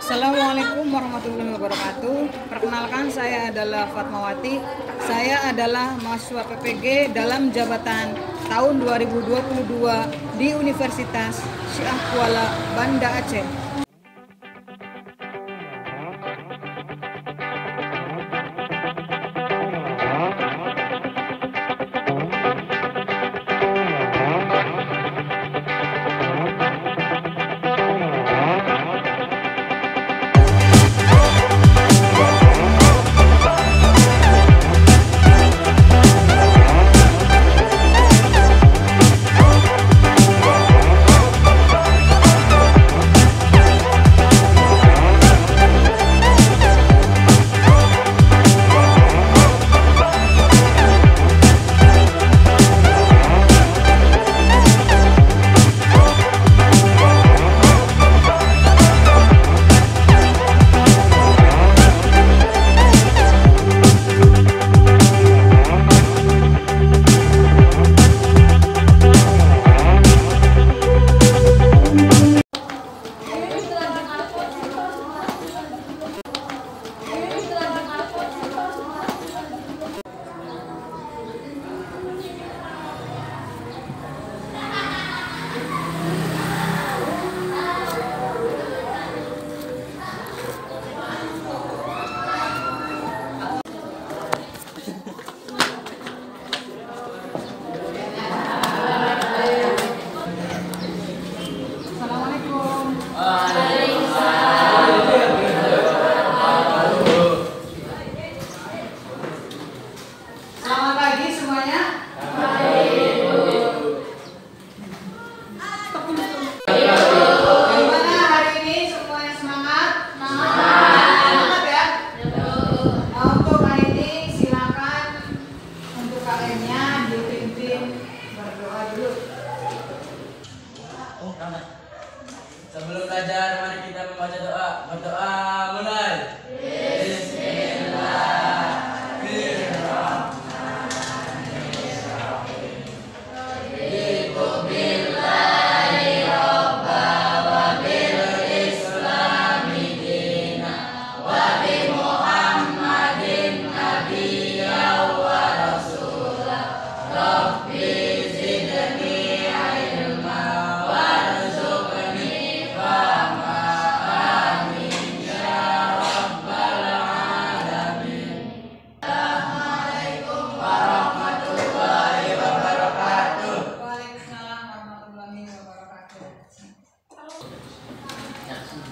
Assalamualaikum warahmatullahi wabarakatuh. Perkenalkan, saya adalah Fatmawati. Saya adalah mahasiswa PPG dalam jabatan tahun 2022 di Universitas Syiah Kuala, Banda Aceh. Sebelum belajar, mari kita membaca doa. Berdoa mulai.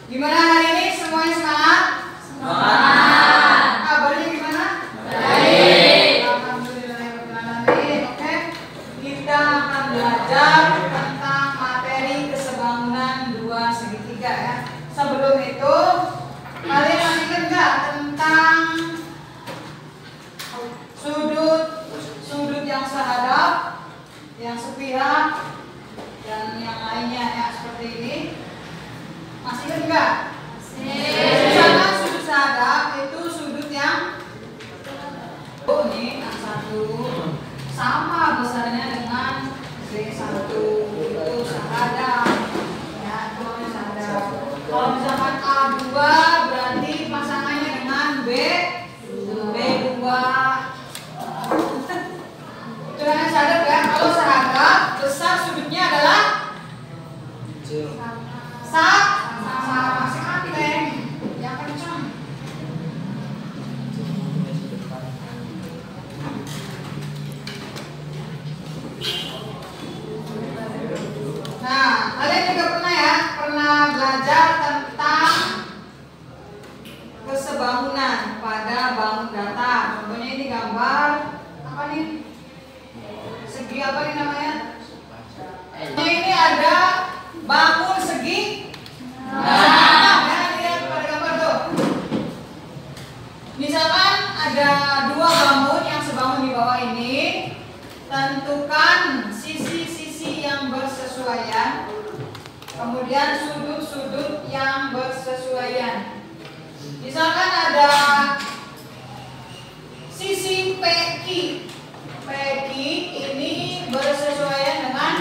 Gimana hari ini? Semuanya semangat? Semangat. Kabarnya gimana? Baik. Alhamdulillahirrahmanirrahim. Oke. Kita akan belajar tentang materi kesebangunan 2/3 ya. Sebelum itu, kalian masih ingat nggak tentang sudut yang sehadap, yang sepihak, dan yang lainnya ya, seperti ini? Masih ingat nggak? Misalkan sudut sehadap itu sudut yang ini yang satu sama besarnya dengan B1, itu sehadap ya, itu sehadap. Kalau misalkan A2 berarti pasangannya dengan B2 itu yang sehadap ya. Kalau sehadap besar sudut Segi apa nih namanya? Ini ada bangun segi. Nah, ya, lihat pada gambar tuh. Misalkan ada dua bangun yang sebangun di bawah ini, tentukan sisi-sisi yang bersesuaian, kemudian sudut-sudut yang bersesuaian. Misalkan ada sisi PQ ini bersesuaian dengan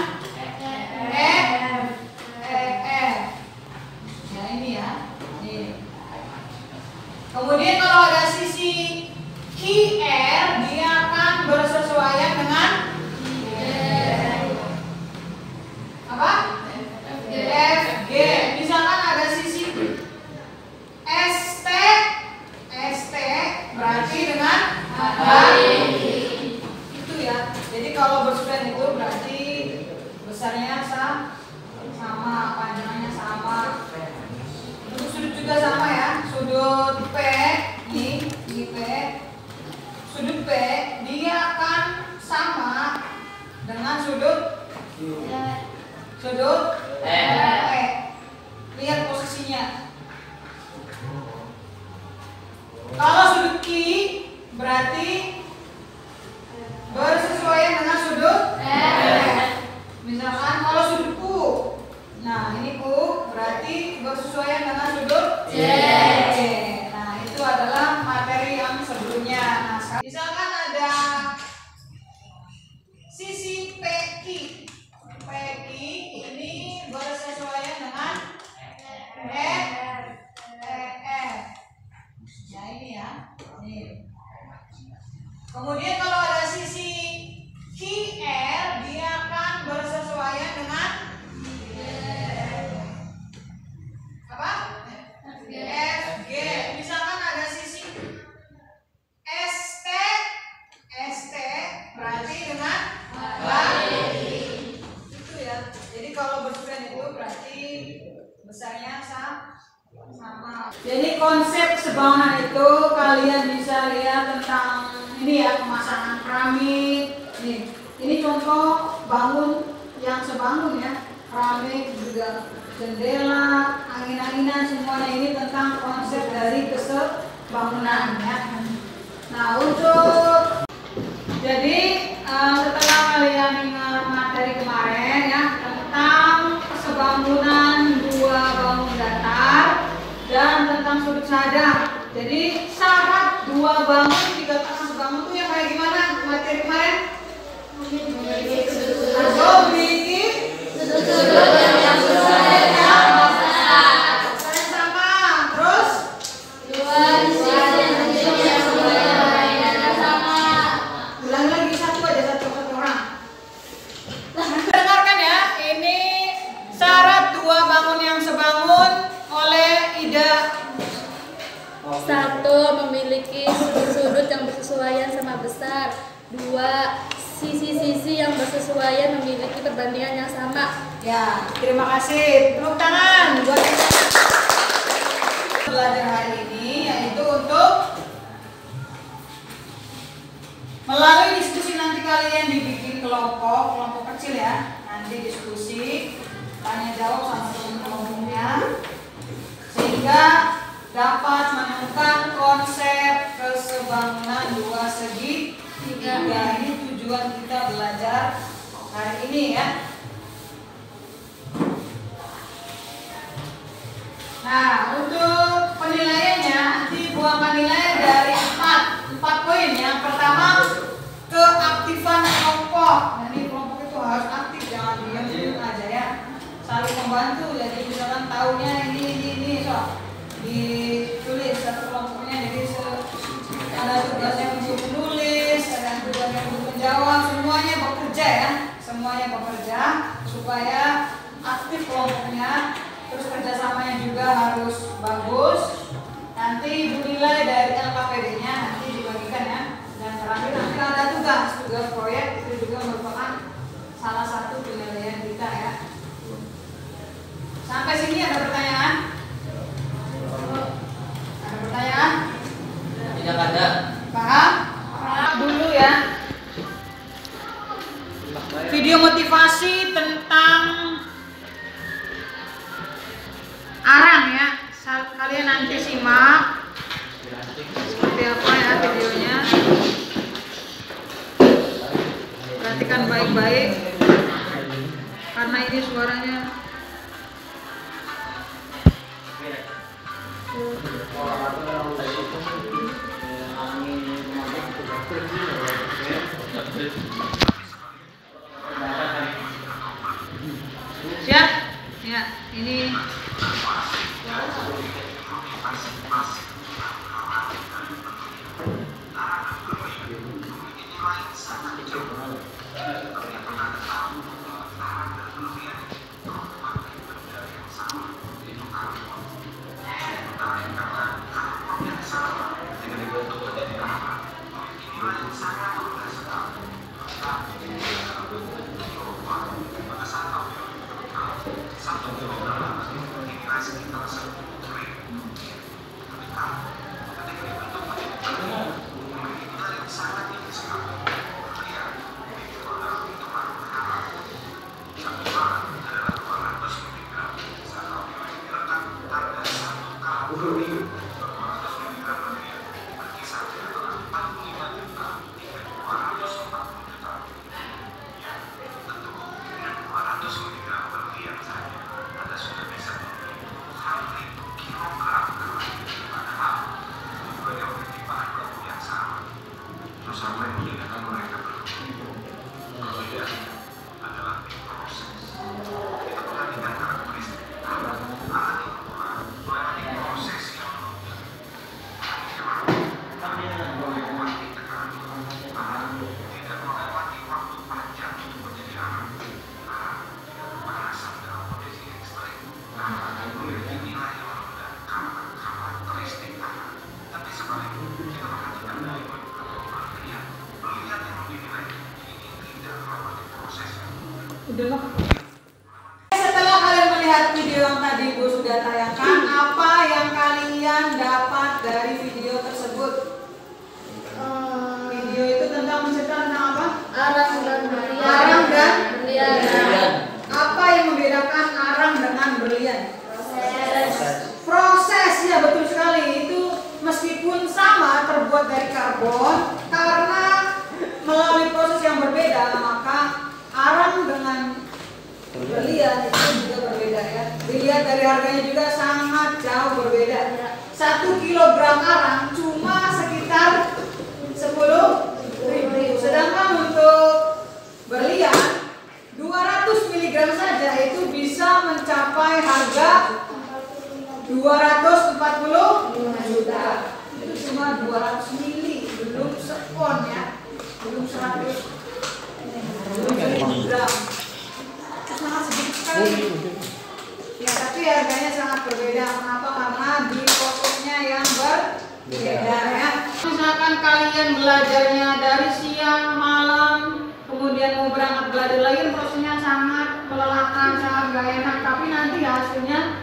EF. Ya ini ya. Ini. Kemudian kalau ada sisi QR, dia akan bersesuaian dengan apa? FG. Misalkan ada sisi ST berarti dengan itu ya. Jadi kalau bersesuaian itu berarti besarnya sama, panjangnya sama. Untuk sudut juga sama ya. Sudut P ini P. Sudut P dia akan sama dengan sudut E. Lihat posisinya. Kalau sudut Q berarti bersesuaian dengan sudut F. Misalkan kalau sudut U, nah ini U berarti bersesuaian dengan sudut J. Nah itu adalah materi yang sebelumnya. Nah, misalkan ada sisi PQ ini bersesuaian dengan F. Ya ini ya. Nih. Kemudian kalau ada sisi QR, dia akan bersesuaian dengan apa? FG. Misalkan ada sisi ST berarti dengan itu ya. Jadi kalau bersesuaian itu berarti besarnya sama. Jadi konsep sebangunan itu kalian bisa lihat tentang ini ya, pemasangan keramik. Nih, ini contoh bangun yang sebangun ya. Keramik juga jendela, angin-anginan, semuanya ini tentang konsep dari kesebangunan ya. Nah, untuk jadi setelah kalian ingat materi kemarin ya tentang kesebangunan dua bangun datar dan tentang sudut sadar. Jadi syarat dua bangun dikatakan sebangun itu yang kayak gimana materi kemarin? Memiliki sudut yang sesuai sama. Terus dua sisi yang sama. Ulang lagi satu orang. Dengarkan ya, ini syarat dua bangun yang sebangun oleh Ida. 1. Memiliki sudut-sudut yang bersesuaian sama besar. 2. Sisi-sisi yang bersesuaian memiliki perbandingan yang sama. Ya, terima kasih. Tepuk tangan buat belajar hari ini, yaitu untuk melalui diskusi nanti kalian dibikin kelompok kecil ya. Nanti diskusi, tanya jawab sama teman-temannya, sehingga dapat menemukan konsep kesebangunan dua segi tiga. Ini tujuan kita belajar hari ini ya. Nah, untuk penilaiannya nanti buangkan nilai dari 4 poin. Yang pertama, keaktifan kelompok. Nah, ini kelompok itu harus aktif, jangan diam aja ya. Saling membantu. Jadi misalkan tahunya ini so ditulis satu kelompoknya, jadi ada tugasnya untuk menulis, ada tugasnya untuk menjawab, semuanya bekerja supaya aktif kelompoknya, terus kerjasamanya juga harus bagus. Nanti nilai dari LKPD-nya nanti dibagikan ya. Dan terakhir nanti ada tugas proyek, itu juga merupakan salah satu penilaian kita ya. Sampai sini ada pertanyaan? Ada pertanyaan? Tidak ada. Paham? Dulu ya. Perhatikan baik-baik karena ini suaranya siap ya. Ini setelah kalian melihat video yang tadi Ibu sudah tayangkan, apa yang kalian dapat dari video tersebut? Video itu tentang menceritakan tentang apa? Arang dan berlian. Arang dan berlian. Apa yang membedakan arang dengan berlian? Proses, ya betul sekali. Itu meskipun sama terbuat dari karbon, karena melalui proses yang berbeda, maka arang dengan berlian itu juga berbeda ya. Dilihat dari harganya juga sangat jauh berbeda. 1 kilogram arang cuma sekitar 10.000. Sedangkan untuk berlian 200 mg saja itu bisa mencapai harga 240 juta. Itu cuma 200 mili, belum seon ya, belum 100 gram. Sangat sedikit sekali. Ya, tapi harganya sangat berbeda. Kenapa? Karena di prosesnya yang berbeda ya. Misalkan kalian belajarnya dari siang, malam, kemudian mau berangkat belajar lagi, prosesnya sangat melelahkan, sangat gak enak. Tapi nanti hasilnya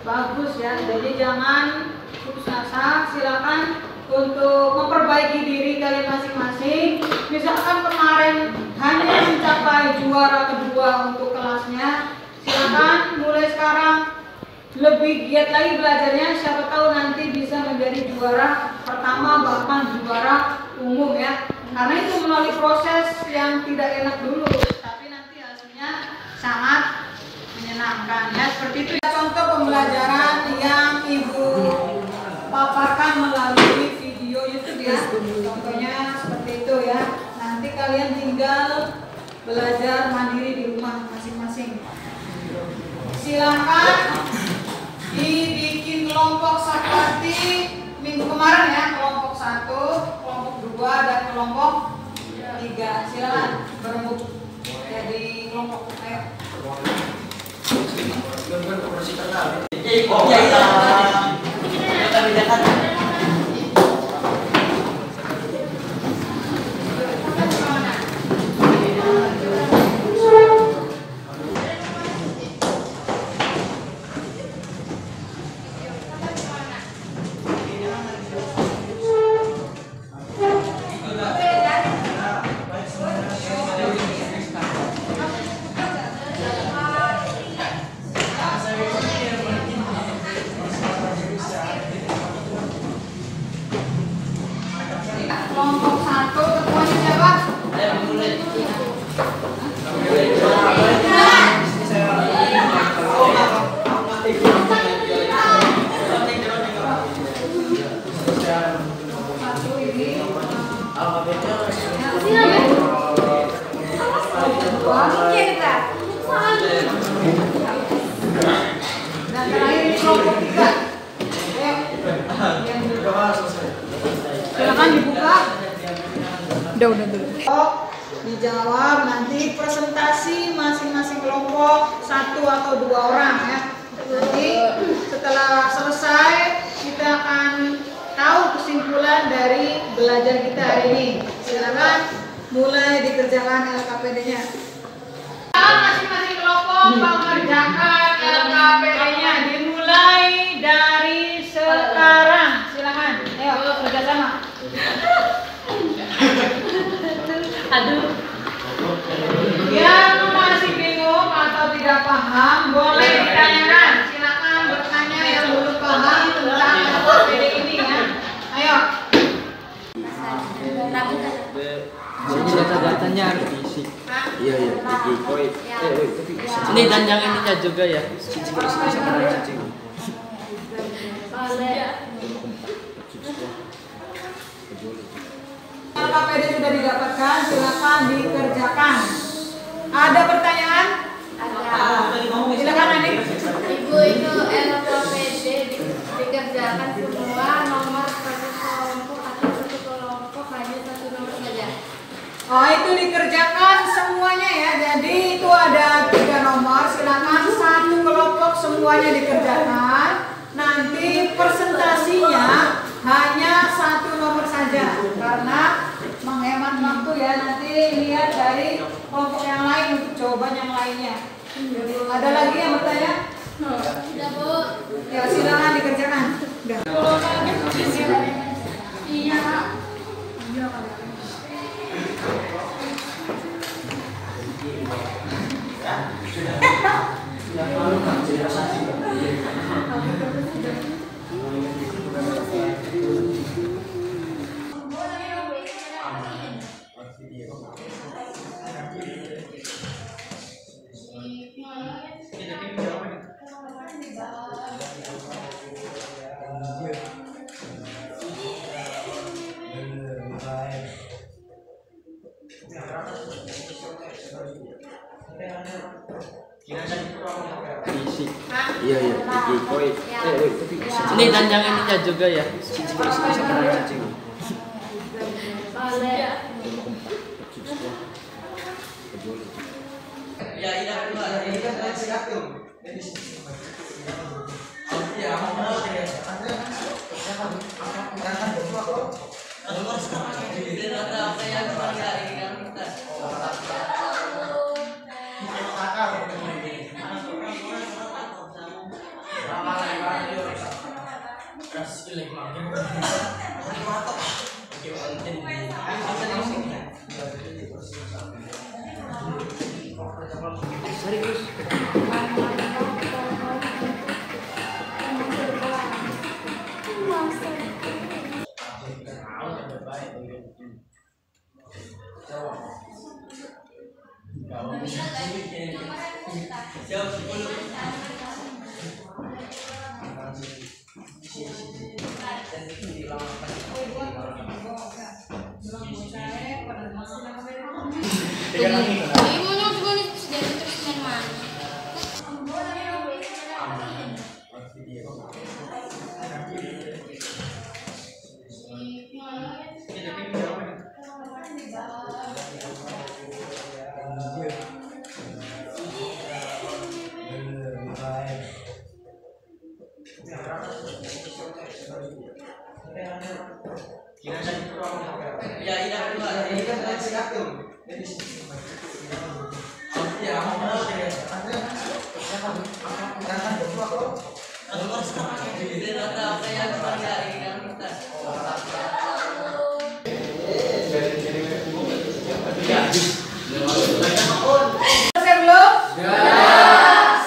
bagus ya. Jadi jangan putus asa. Silakan untuk memperbaiki diri kalian masing-masing. Misalkan kemarin hanya mencapai juara kedua untuk kelasnya, silakan mulai sekarang lebih giat lagi belajarnya. Siapa tahu nanti bisa menjadi juara pertama, bahkan juara umum ya. Karena itu melalui proses yang tidak enak dulu, tapi nanti hasilnya sangat menyenangkan ya. Seperti itu ya, contoh pembelajaran yang Ibu paparkan melalui video YouTube ya. Contohnya seperti itu ya. Nanti kalian tinggal belajar mandiri di rumah masing-masing. Silakan dibikin kelompok seperti minggu kemarin ya, kelompok 1, kelompok 2 dan kelompok 3. Silakan berembuk jadi kelompok. Ayo. Dan terakhir di kelompok 3. Silakan dibuka. Udah dulu. Dijawab nanti presentasi masing-masing kelompok 1 atau 2 orang ya. Nanti setelah selesai kita akan tahu kesimpulan dari belajar kita hari ini. Silakan mulai dikerjakan LKPD-nya. Masing-masing kelompok mengerjakan LKPD-nya dimulai dari sekarang. Silakan, ayo kerjasama. Aduh. Yang masih bingung atau tidak paham boleh ditanyakan. Silakan bertanya yang belum paham tentang LKPD ini ya. Ayo. Jadi data-datanya harus diisi. Iya. Ini dan yang ininya juga ya. LKPD sudah didapatkan, silakan dikerjakan. Ada pertanyaan? Silakan Anik. Ibu, itu LKPD dikerjakan semua nomor satu kelompok atau satu kelompok hanya satu nomor saja. Oh, itu dikerjakan semuanya ya. Jadi itu ada 3 nomor, silakan satu kelompok semuanya dikerjakan. Nanti presentasinya hanya 1 nomor saja karena menghemat waktu ya. Nanti lihat dari kelompok yang lain untuk jawaban yang lainnya. Ada lagi yang bertanya? Tidak, Bu. Ya silakan dikerjakan. Udah. Iya. Iya. Ini dan yang ininya juga ya.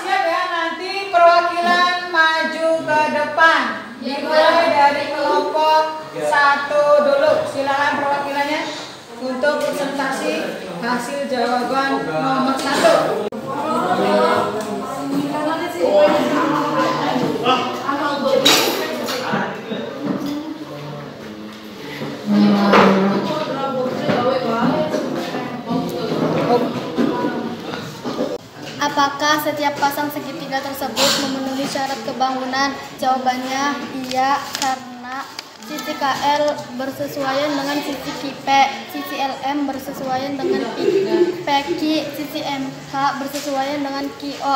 Siap ya, nanti perwakilan maju ke depan. Dimulai dari kelompok 1 dulu. Silakan perwakilannya untuk presentasi hasil jawaban nomor 1. Apakah setiap pasang segitiga tersebut memenuhi syarat kebangunan? Jawabannya iya, karena sisi KL bersesuaian dengan sisi KP, sisi LM bersesuaian dengan PQ, sisi MK bersesuaian dengan QO,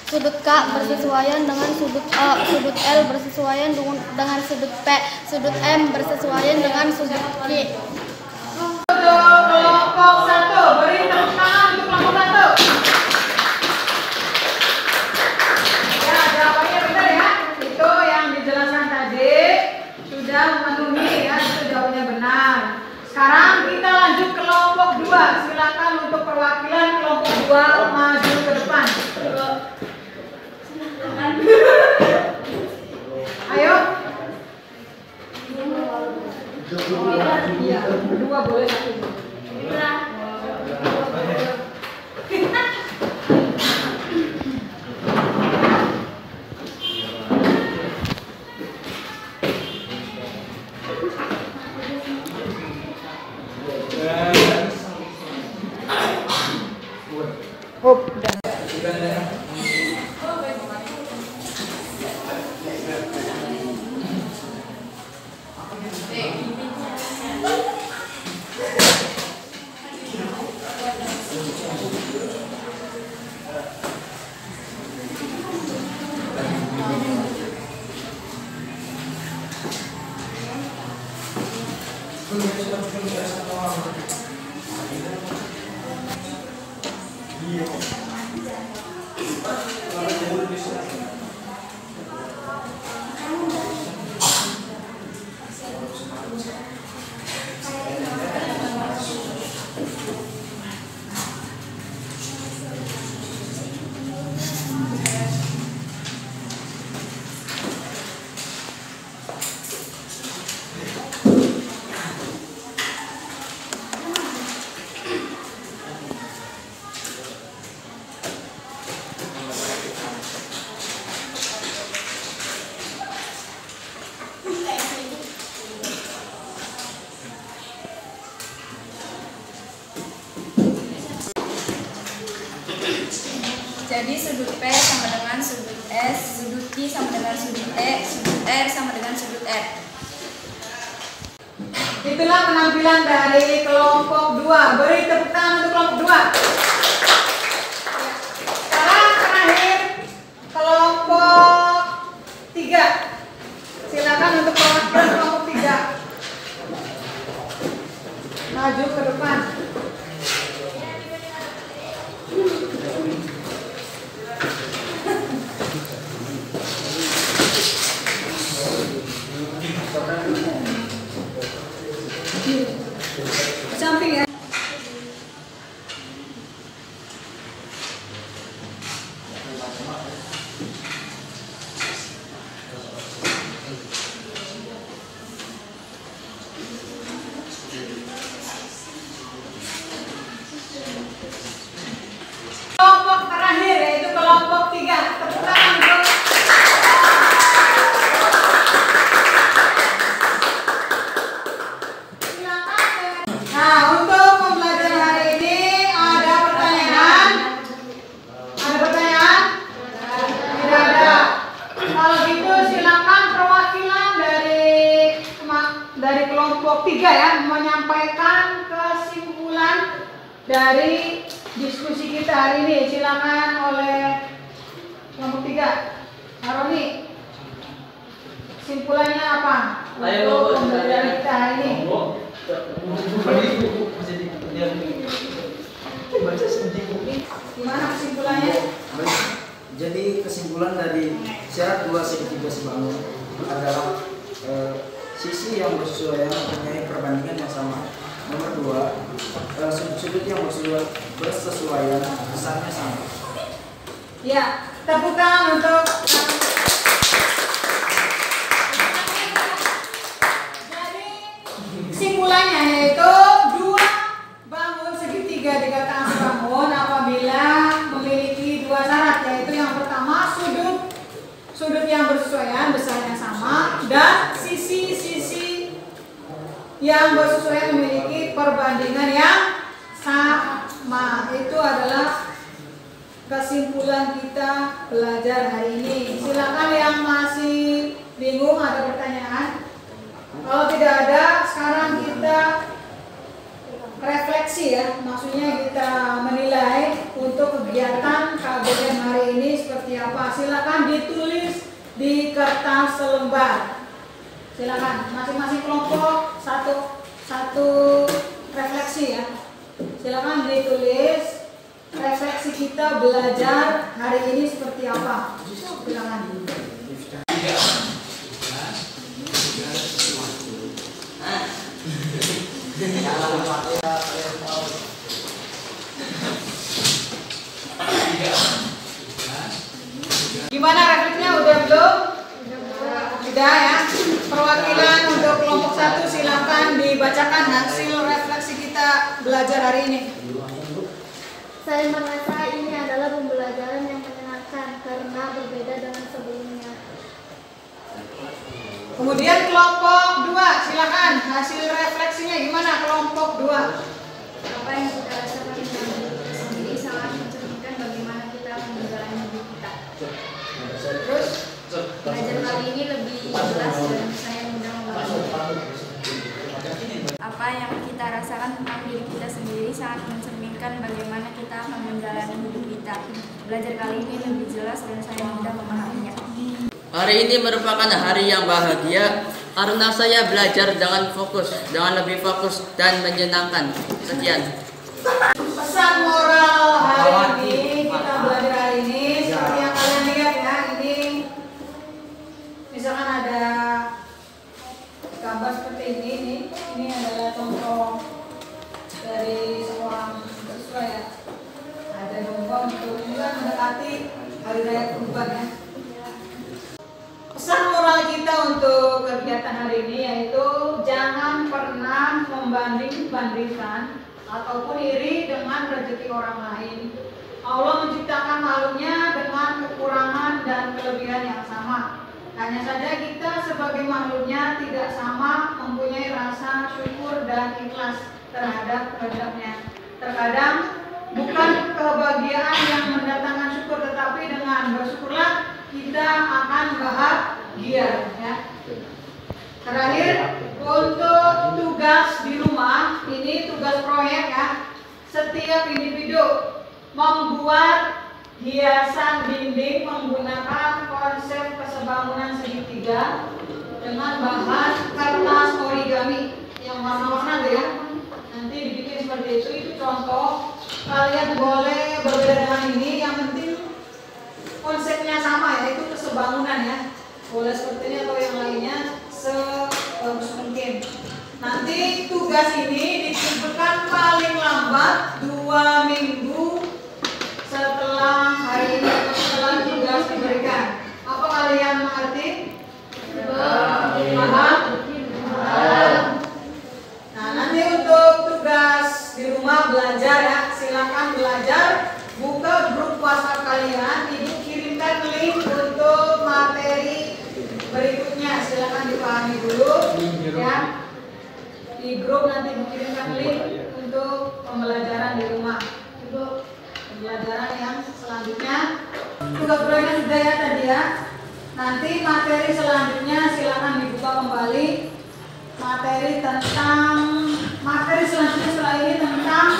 sudut K bersesuaian dengan sudut O, sudut L bersesuaian dengan sudut P, sudut M bersesuaian dengan sudut Q. Kelompok 1, beri tepuk tangan untuk kelompok 1. Ya, jawabannya benar ya. Itu yang dijelaskan tadi sudah memenuhi ya, itu jawabannya benar. Sekarang kita lanjut kelompok 2. Silakan untuk perwakilan kelompok 2 maju ke depan. Ayo. Iya, berdua boleh satu. Jadi sudut P sama dengan sudut S, sudut Q sama dengan sudut E, sudut R sama dengan sudut R. Itulah penampilan dari kelompok 2. Beri tepuk tangan untuk kelompok 2. Sekarang terakhir kelompok 3. Silakan untuk perwakilan kelompok 3 maju ke depan. Samping ya. Kelompok terakhir yaitu kelompok 3. Tepuk tangan untuk kelompok 3 ya menyampaikan kesimpulan dari diskusi kita hari ini. Silakan oleh kelompok 3. Aroni, kesimpulannya apa untuk pembelajaran kita hari ini? Gimana kesimpulannya? Jadi kesimpulan dari syarat 2 segitiga sebangun adalah sisi yang bersesuaian mempunyai perbandingan yang sama. Nomor 2, sudut-sudut yang bersesuaian besarnya sama. Ya, tepuk tangan untuk. Jadi kesimpulannya yaitu 2 bangun segitiga dikatakan sebangun apabila memiliki 2 syarat, yaitu yang pertama sudut yang bersesuaian besarnya sama dan sisi-sisi yang bersesuaian memiliki perbandingan yang sama. Itu adalah kesimpulan kita belajar hari ini. Silakan yang masih bingung, ada pertanyaan? Kalau tidak ada, sekarang kita refleksi ya, maksudnya kita menilai untuk kegiatan KBM hari ini seperti apa. Silakan ditulis di kertas selembar. Silakan masing-masing kelompok satu refleksi ya. Silakan ditulis refleksi kita belajar hari ini seperti apa. Silakan. Gimana refleksinya, udah belum? Sudah ya. Perwakilan untuk kelompok 1 silakan dibacakan hasil refleksi kita belajar hari ini. Saya merasa ini adalah pembelajaran yang menyenangkan karena berbeda dengan sebelumnya. Kemudian kelompok 2 silakan hasil refleksinya gimana kelompok 2? Apa yang kita rasakan sendiri sangat mencerminkan bagaimana kita menjalani hidup kita. Terus Belajar kali ini lebih jelas dan saya mudah memahami. Apa yang kita rasakan tentang diri kita sendiri sangat mencerminkan bagaimana kita akan menjalani hidup kita. Belajar kali ini lebih jelas dan saya mudah memahaminya. Hari ini merupakan hari yang bahagia karena saya belajar dengan lebih fokus dan menyenangkan. Sekian. pesan moral hari ini kita belajar hari ini seperti yang kalian lihat ya, ini misalkan ada gambar seperti ini adalah contoh dari seorang siswa ya, ada domba untuk juga mendekati hari raya Kurban ya. Pesan moral kita untuk kegiatan hari ini yaitu jangan pernah membanding-bandingkan ataupun iri dengan rezeki orang lain. Allah menciptakan makhluknya dengan kekurangan dan kelebihan yang sama. Hanya saja kita sebagai makhluknya tidak sama mempunyai rasa syukur dan ikhlas terhadap kehendaknya. Terkadang bukan kebahagiaan yang mendatangkan syukur, tetapi dengan bersyukurlah kita akan bahagia ya. Terakhir, untuk tugas di rumah, ini tugas proyek ya. Setiap individu membuat hiasan dinding menggunakan konsep kesebangunan segitiga dengan bahan kertas origami yang warna-warna ya. Nanti dibikin seperti itu contoh. Kalian boleh berbeda dengan ini, yang penting konsepnya sama yaitu kesebangunan ya. Boleh seperti ini atau yang lainnya sebagus mungkin. Nanti tugas ini dikumpulkan paling lambat 2 minggu setelah hari ini atau setelah tugas diberikan. Apa kalian mengerti? Paham? Nah, nanti untuk tugas di rumah belajar ya, silakan belajar. Buka grup WhatsApp kalian, ibu kirimkan link untuk materi berikutnya. Silakan dipahami dulu ya. Di grup nanti dikirimkan link untuk pembelajaran di rumah. Untuk pembelajaran yang selanjutnya, tugas proyeknya sudah ya tadi ya. Nanti materi selanjutnya silakan dibuka kembali. Materi selanjutnya setelah ini tentang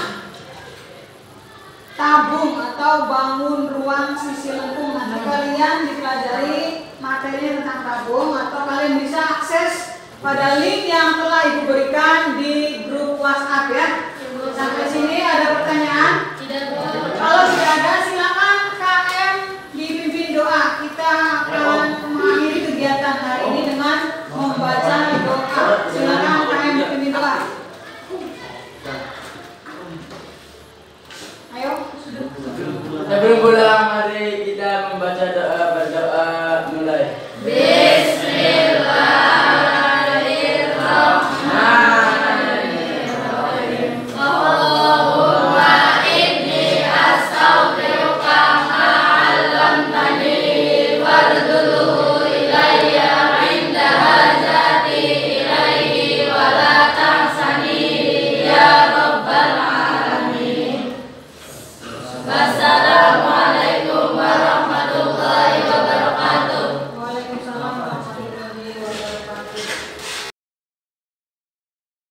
tabung atau bangun ruang sisi lengkung. Nanti kalian dipelajari materi tentang tabung, atau kalian bisa akses pada link yang telah ibu berikan di grup WhatsApp ya. Sampai sini ada pertanyaan? Tidak. Kalau tidak ada, silakan KM dipimpin doa. Kita akan mengakhiri kegiatan hari ini dengan membaca doa. Silakan KM dipimpin doa. Ayo. Sebelum pulang, mari kita membaca doa. Berdoa mulai. Basah